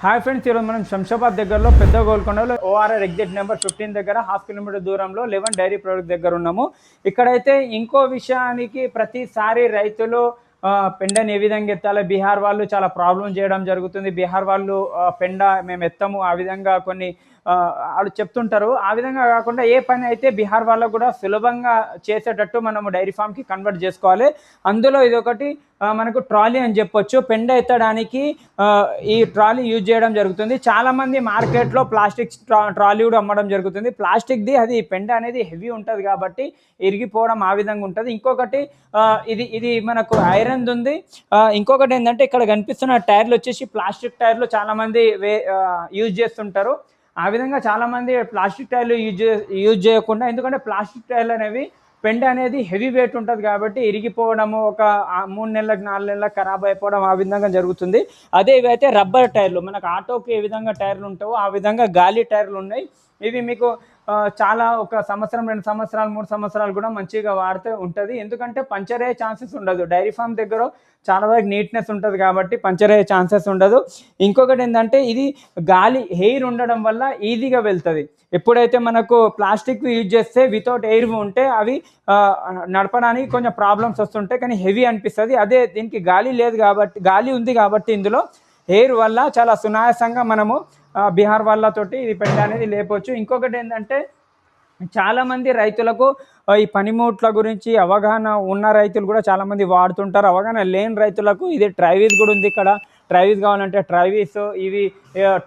Hi friends, ఈరోజు మనం శంషాబాద్ దగ్గరలో పెద్ద గోల్కొండలో ఓఆర్ఆర్ ఎగ్జిట్ నెంబర్ 15 దగ్గర 1/2 కిలోమీటర్ దూరంలో 11 డైరీ ప్రొడక్ట్ దగ్గర ఉన్నాము. ఇక్కడైతే ఇంకో విషయానికి ప్రతిసారి రైతులు పెండని ఏ విధంగా ఎత్తాలి, బీహార్ వాళ్ళు చాలా ప్రాబ్లం చేయడం జరుగుతుంది. బీహార్ వాళ్ళు పెండ మేము ఎత్తము ఆ విధంగా కొన్ని వాళ్ళు చెప్తుంటారు. ఆ విధంగా కాకుండా ఏ పని అయితే బీహార్ వాళ్ళకు కూడా సులభంగా చేసేటట్టు మనము డైరీ ఫామ్కి కన్వర్ట్ చేసుకోవాలి. అందులో ఇదొకటి మనకు ట్రాలీ అని చెప్పొచ్చు. పెండ ఎత్తడానికి ఈ ట్రాలీ యూజ్ చేయడం జరుగుతుంది. చాలామంది మార్కెట్లో ప్లాస్టిక్ ట్రాలీ కూడా అమ్మడం జరుగుతుంది. ప్లాస్టిక్ది అది పెండ అనేది హెవీ ఉంటుంది కాబట్టి ఇరిగిపోవడం ఆ విధంగా ఉంటుంది. ఇంకొకటి ఇది మనకు ఐరన్ ఉంది. ఇంకొకటి ఏంటంటే ఇక్కడ కనిపిస్తున్న టైర్లు వచ్చేసి ప్లాస్టిక్ టైర్లు చాలామంది యూజ్ చేస్తుంటారు. ఆ విధంగా చాలామంది ప్లాస్టిక్ టైర్లు యూజ్ చేయకుండా, ఎందుకంటే ప్లాస్టిక్ టైర్లు అనేవి పెండ అనేది హెవీ వెయిట్ ఉంటుంది కాబట్టి ఇరిగిపోవడము, ఒక 3 నెలలకు 4 నెలలకు ఖరాబ్ అయిపోవడం ఆ విధంగా జరుగుతుంది. అదే ఇవైతే రబ్బర్ టైర్లు, మనకు ఆటోకి ఏ విధంగా టైర్లు ఉంటావో ఆ విధంగా గాలి టైర్లు ఉన్నాయి. ఇవి మీకు చాలా ఒక సంవత్సరం 2 సంవత్సరాలు 3 సంవత్సరాలు కూడా మంచిగా వాడితే ఉంటుంది. ఎందుకంటే పంచర్ అయ్యే ఛాన్సెస్ ఉండదు. డైరీ ఫామ్ దగ్గర చాలా వరకు నీట్నెస్ ఉంటుంది కాబట్టి పంచర్ అయ్యే ఛాన్సెస్ ఉండదు. ఇంకొకటి ఏంటంటే ఇది గాలి ఎయిర్ ఉండడం వల్ల ఈజీగా వెళ్తుంది. ఎప్పుడైతే మనకు ప్లాస్టిక్ యూజ్ చేస్తే వితౌట్ ఎయిర్ ఉంటే అవి నడపడానికి కొంచెం ప్రాబ్లమ్స్ వస్తుంటాయి, కానీ హెవీ అనిపిస్తుంది. అదే దీనికి గాలి లేదు కాబట్టి, గాలి ఉంది కాబట్టి ఇందులో ఎయిర్ వల్ల చాలా సునాయాసంగా మనము బీహార్ వాళ్ళతోటి ఇది పెండ అనేది లేపవచ్చు. ఇంకొకటి ఏంటంటే చాలామంది రైతులకు ఈ పనిముట్ల గురించి అవగాహన ఉన్న రైతులు కూడా చాలామంది వాడుతుంటారు. అవగాహన లేని రైతులకు ఇది ట్రైవీస్ కూడా ఉంది. ఇక్కడ ట్రైవీస్ కావాలంటే ట్రైవీస్, ఇవి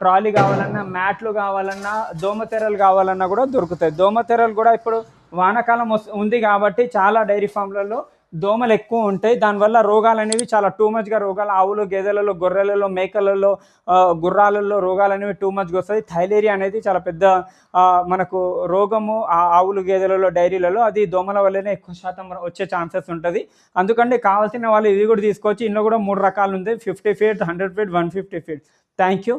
ట్రాలీ కావాలన్నా, మ్యాట్లు కావాలన్నా, దోమతెరలు కావాలన్నా కూడా దొరుకుతాయి. దోమతెరలు కూడా ఇప్పుడు వానాకాలం ఉంది కాబట్టి చాలా డైరీ ఫామ్లలో దోమలు ఎక్కువ ఉంటాయి. దానివల్ల రోగాలు అనేవి చాలా టూ మచ్గా రోగాలు ఆవులు, గేదెలలో, గొర్రెలలో, మేకలలో, గుర్రాలలో రోగాలు అనేవి టూ మచ్గా వస్తాయి. థైలేరియా అనేది చాలా పెద్ద మనకు రోగము ఆవులు, గేదెలలో, డైరీలలో. అది దోమల వల్లనే ఎక్కువ శాతం వచ్చే ఛాన్సెస్ ఉంటుంది. అందుకంటే కావాల్సిన వాళ్ళు ఇది కూడా తీసుకోవచ్చు. ఇందులో కూడా 3 రకాలు ఉంటాయి: 50 feet, 100 feet, 150 feet. Thank you.